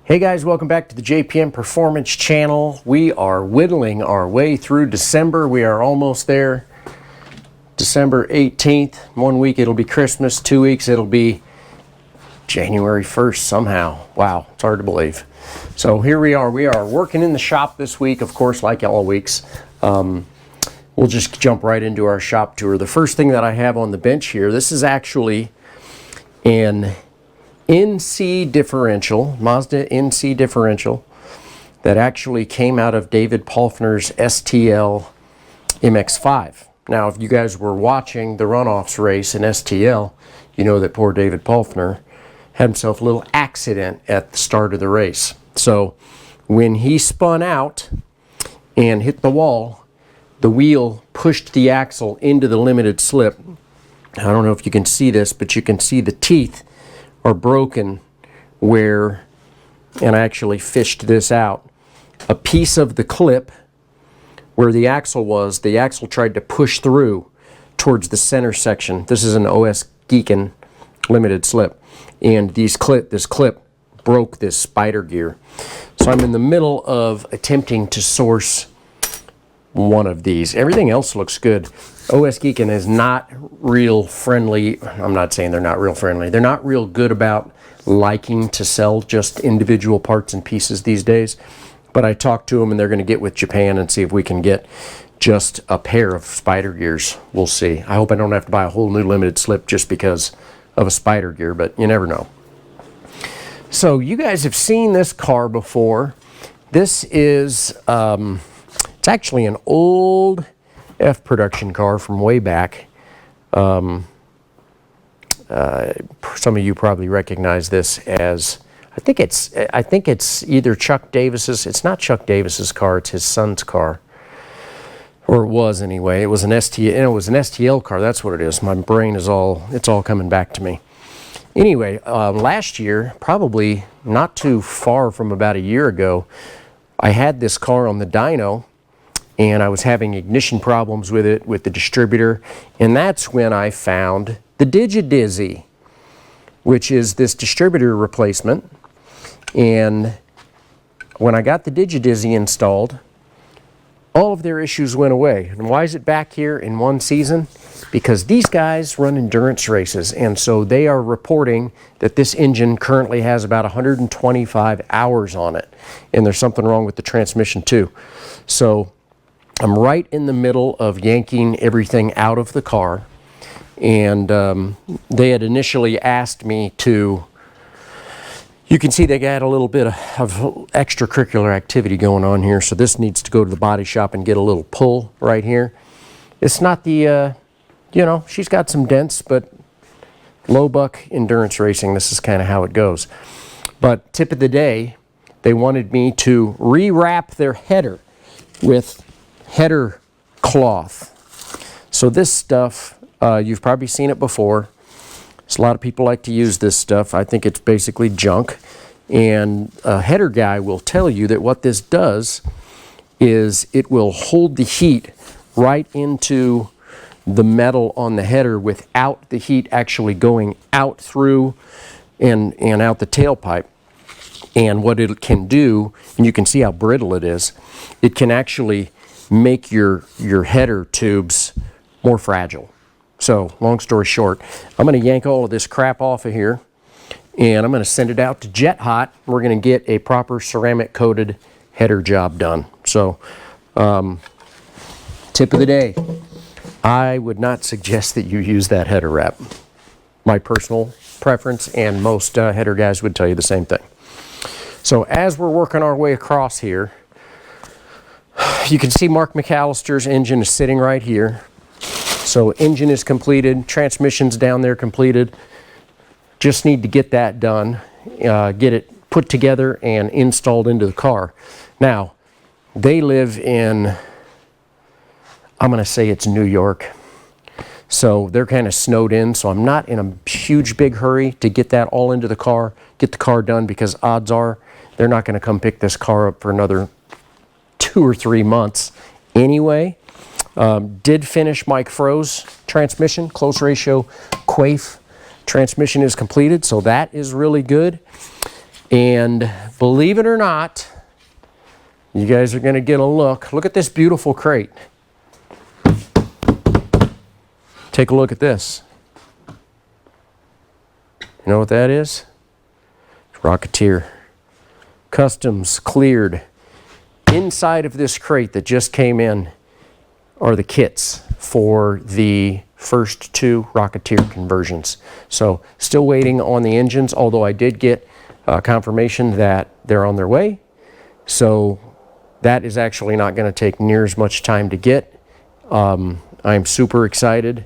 Hey guys, welcome back to the JPM Performance channel. We are whittling our way through December. We are almost there. December 18th. 1 week it'll be Christmas. 2 weeks it'll be January 1st somehow. Wow, it's hard to believe. So here we are. We are working in the shop this week, of course, like all weeks. We'll just jump right into our shop tour. The first thing that I have on the bench here, this is actually an NC differential, Mazda NC differential, that actually came out of David Palfner's STL MX-5. Now, if you guys were watching the runoffs race in STL, you know that poor David Palfner had himself a little accident at the start of the race. So when he spun out and hit the wall, the wheel pushed the axle into the limited slip. I don't know if you can see this, but you can see the teeth are broken where, and I actually fished this out, a piece of the clip where the axle was, the axle tried to push through towards the center section. This is an OS Geekin limited slip, and this clip broke this spider gear. So I'm in the middle of attempting to source one of these. Everything else looks good. OS Geekin is not real friendly. I'm not saying they're not real friendly. They're not real good about liking to sell just individual parts and pieces these days. But I talked to them and they're going to get with Japan and see if we can get just a pair of spider gears. We'll see. I hope I don't have to buy a whole new limited slip just because of a spider gear, but you never know. So you guys have seen this car before. This is it's actually an old F production car from way back. Some of you probably recognize this as, I think it's either Chuck Davis's. It's not Chuck Davis's car. It's his son's car, or it was anyway. It was an STL car. That's what it is. My brain is it's all coming back to me. Anyway, last year, probably not too far from about a year ago, I had this car on the dyno, and I was having ignition problems with it, with the distributor, and that's when I found the DigiDizzy, which is this distributor replacement. And when I got the DigiDizzy installed, all of their issues went away. And why is it back here in one season? Because these guys run endurance races, and so they are reporting that this engine currently has about 125 hours on it, and there's something wrong with the transmission too. So I'm right in the middle of yanking everything out of the car, and they had initially asked me to, you can see they got a little bit of extracurricular activity going on here, so this needs to go to the body shop and get a little pull right here. It's not the, you know, she's got some dents, but low buck endurance racing, this is kind of how it goes. But tip of the day, they wanted me to rewrap their header with header cloth. So this stuff, you've probably seen it before. So a lot of people like to use this stuff. I think it's basically junk. And a header guy will tell you that what this does is it will hold the heat right into the metal on the header without the heat actually going out through and out the tailpipe. And what it can do, and you can see how brittle it is, it can actually make your header tubes more fragile. So long story short, I'm going to yank all of this crap off of here, and I'm going to send it out to Jet Hot. We're going to get a proper ceramic coated header job done. So tip of the day, I would not suggest that you use that header wrap. My personal preference, and most header guys would tell you the same thing. So as we're working our way across here, you can see Mark McAllister's engine is sitting right here. So engine is completed, transmission's down there completed. Just need to get that done, get it put together and installed into the car. Now, they live in, I'm going to say it's New York. So they're kind of snowed in, so I'm not in a huge big hurry to get that all into the car, get the car done, because odds are they're not going to come pick this car up for another 2 or 3 months anyway. Did finish Mike Fro's transmission, close ratio Quaife transmission is completed, so that is really good. And believe it or not, you guys are going to get a look. Look at this beautiful crate. Take a look at this. You know what that is? Rocketeer. Customs cleared. Inside of this crate that just came in are the kits for the first 2 Rocketeer conversions. So still waiting on the engines, although I did get confirmation that they're on their way. So that is actually not going to take near as much time to get. I'm super excited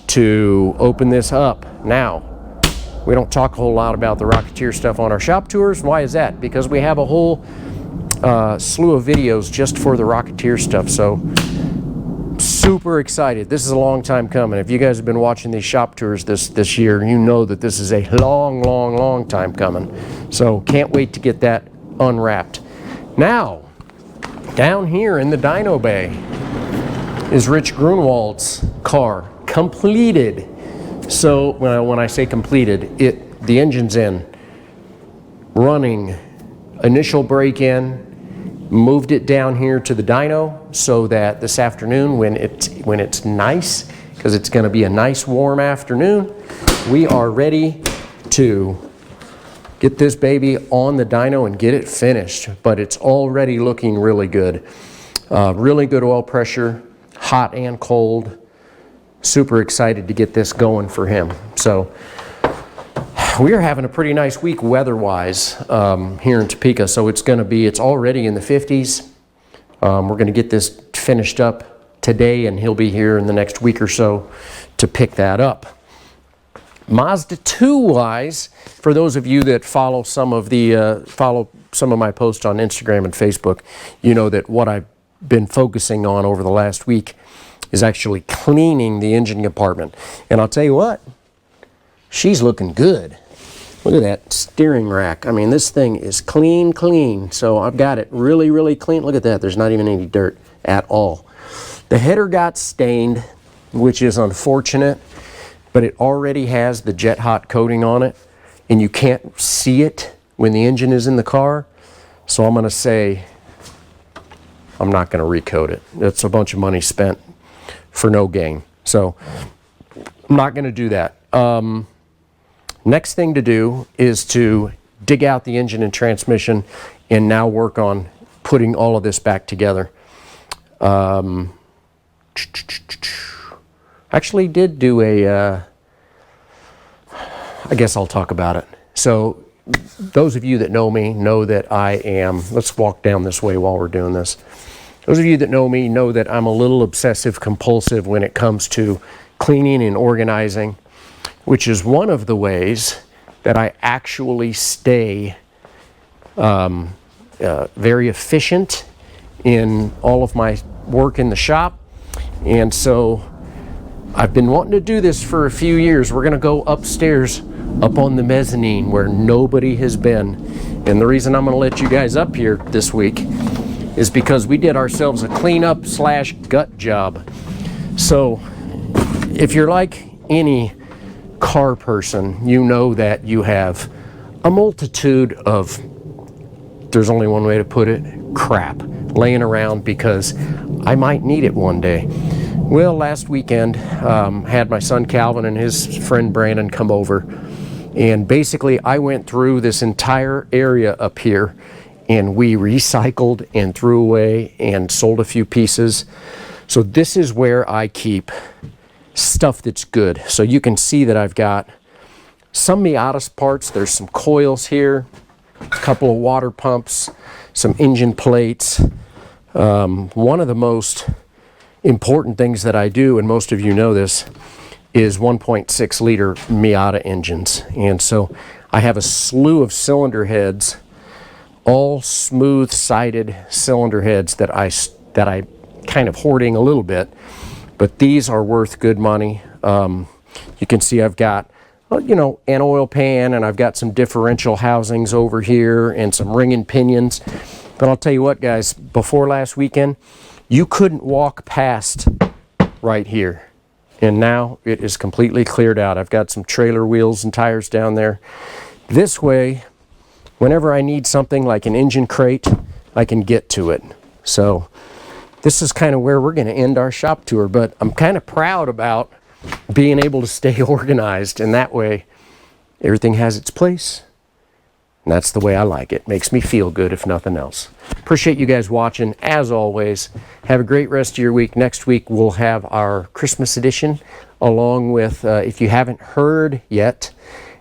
to open this up. Now, we don't talk a whole lot about the Rocketeer stuff on our shop tours. Why is that? Because we have a whole slew of videos just for the Rocketeer stuff. So super excited. This is a long time coming. If you guys have been watching these shop tours this year, you know that this is a long time coming. So can't wait to get that unwrapped. Now, down here in the dyno bay is Rich Grunwald's car, completed. So when I say completed, the engine's in, running, initial break-in, moved it down here to the dyno so that this afternoon when it's nice, because it's going to be a nice warm afternoon, we are ready to get this baby on the dyno and get it finished. But it's already looking really good. Really good oil pressure, hot and cold. Super excited to get this going for him. So we are having a pretty nice week weather-wise here in Topeka. So it's already in the 50s. We're going to get this finished up today, and he'll be here in the next week or so to pick that up. Mazda 2 wise, for those of you that follow some of my posts on Instagram and Facebook, you know that what I've been focusing on over the last week is actually cleaning the engine compartment. And I'll tell you what, she's looking good. Look at that steering rack. I mean, this thing is clean. So I've got it really clean. Look at that. There's not even any dirt at all. The header got stained, which is unfortunate, but it already has the jet hot coating on it, and you can't see it when the engine is in the car. So I'm going to say I'm not going to recoat it. That's a bunch of money spent for no gain. So I'm not going to do that. Next thing to do is to dig out the engine and transmission and now work on putting all of this back together. Actually did do I guess I'll talk about it. So those of you that know me know that let's walk down this way while we're doing this. Those of you that know me know that I'm a little obsessive compulsive when it comes to cleaning and organizing, which is one of the ways that I actually stay very efficient in all of my work in the shop. And so I've been wanting to do this for a few years. We're going to go upstairs up on the mezzanine where nobody has been. And the reason I'm going to let you guys up here this week is because we did ourselves a cleanup / gut job. So if you're like any car person, you know that you have a multitude of, there's only one way to put it, crap laying around because I might need it one day. Well, last weekend had my son Calvin and his friend Brandon come over, and basically I went through this entire area up here and we recycled and threw away and sold a few pieces. So this is where I keep stuff that's good. So you can see that I've got some Miatas parts. There's some coils here, a couple of water pumps, some engine plates. One of the most important things that I do, and most of you know this, is 1.6 liter Miata engines. And so I have a slew of cylinder heads, all smooth-sided cylinder heads that I kind of hoarding a little bit, but these are worth good money. You can see I've got, an oil pan, and I've got some differential housings over here and some ring and pinions. But I'll tell you what, guys, before last weekend, you couldn't walk past right here. And now it is completely cleared out. I've got some trailer wheels and tires down there. This way, whenever I need something like an engine crate, I can get to it. So this is kind of where we're going to end our shop tour, but I'm kind of proud about being able to stay organized, and that way everything has its place. And that's the way I like it. Makes me feel good, if nothing else. Appreciate you guys watching. As always, have a great rest of your week. Next week, we'll have our Christmas edition, along with, if you haven't heard yet,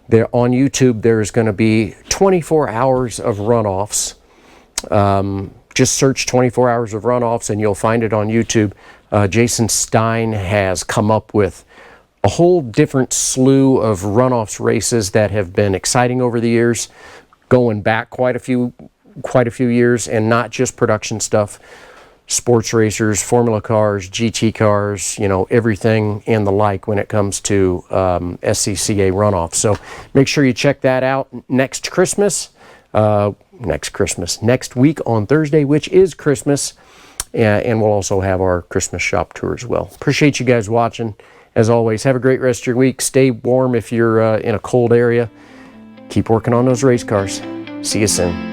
there on YouTube, there's going to be 24 hours of runoffs. Just search 24 hours of runoffs, and you'll find it on YouTube. Jason Stein has come up with a whole different slew of runoffs races that have been exciting over the years, going back quite a few years, and not just production stuff. Sports racers, Formula cars, GT cars, you know, everything and the like when it comes to SCCA runoff. So make sure you check that out next week on Thursday, which is Christmas. And we'll also have our Christmas shop tour as well. Appreciate you guys watching. As always, have a great rest of your week. Stay warm if you're in a cold area. Keep working on those race cars. See you soon.